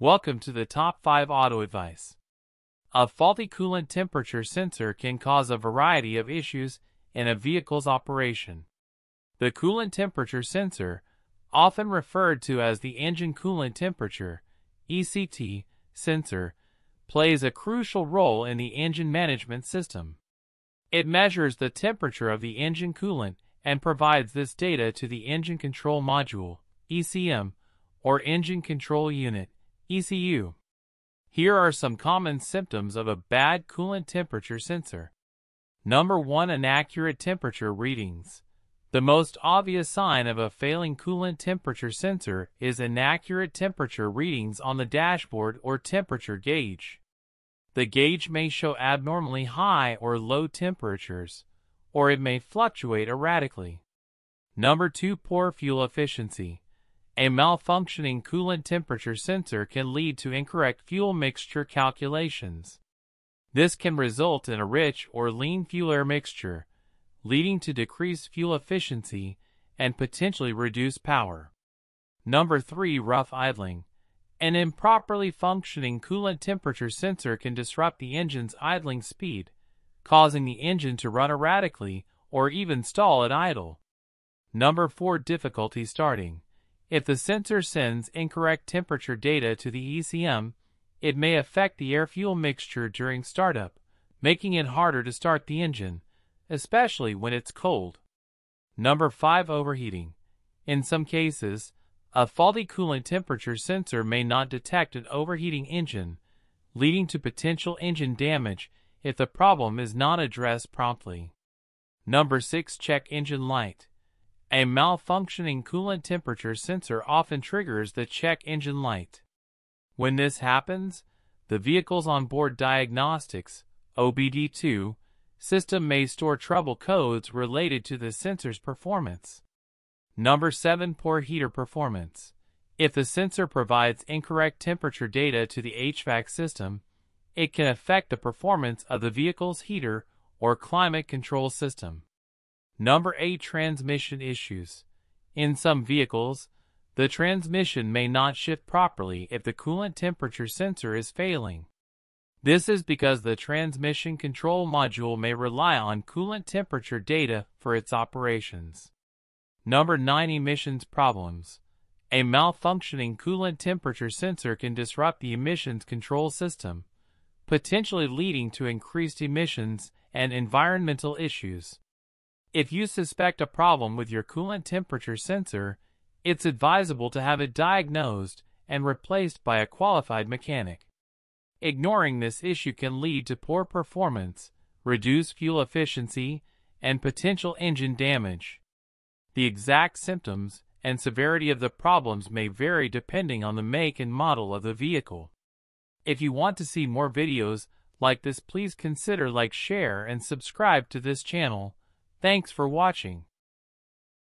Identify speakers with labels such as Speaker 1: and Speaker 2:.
Speaker 1: Welcome to the Top 5 Auto Advice. A faulty coolant temperature sensor can cause a variety of issues in a vehicle's operation. The coolant temperature sensor, often referred to as the engine coolant temperature (ECT) sensor, plays a crucial role in the engine management system. It measures the temperature of the engine coolant and provides this data to the engine control module (ECM) or engine control unit (ECU). Here are some common symptoms of a bad coolant temperature sensor. Number 1. Inaccurate temperature readings. The most obvious sign of a failing coolant temperature sensor is inaccurate temperature readings on the dashboard or temperature gauge. The gauge may show abnormally high or low temperatures, or it may fluctuate erratically. Number 2. Poor fuel efficiency. A malfunctioning coolant temperature sensor can lead to incorrect fuel mixture calculations. This can result in a rich or lean fuel-air mixture, leading to decreased fuel efficiency and potentially reduced power. Number 3. Rough idling. An improperly functioning coolant temperature sensor can disrupt the engine's idling speed, causing the engine to run erratically or even stall at idle. Number 4. Difficulty starting. If the sensor sends incorrect temperature data to the ECM, it may affect the air-fuel mixture during startup, making it harder to start the engine, especially when it's cold. Number 5. Overheating. In some cases, a faulty coolant temperature sensor may not detect an overheating engine, leading to potential engine damage if the problem is not addressed promptly. Number 6. Check engine light. A malfunctioning coolant temperature sensor often triggers the check engine light. When this happens, the vehicle's onboard diagnostics (OBD2) system may store trouble codes related to the sensor's performance. Number 7. Poor heater performance. If the sensor provides incorrect temperature data to the HVAC system, it can affect the performance of the vehicle's heater or climate control system. Number 8. Transmission issues. In some vehicles, the transmission may not shift properly if the coolant temperature sensor is failing. This is because the transmission control module may rely on coolant temperature data for its operations. Number 9. Emissions problems. A malfunctioning coolant temperature sensor can disrupt the emissions control system, potentially leading to increased emissions and environmental issues. If you suspect a problem with your coolant temperature sensor, it's advisable to have it diagnosed and replaced by a qualified mechanic. Ignoring this issue can lead to poor performance, reduced fuel efficiency, and potential engine damage. The exact symptoms and severity of the problems may vary depending on the make and model of the vehicle. If you want to see more videos like this, please consider like, share, and subscribe to this channel. Thanks for watching.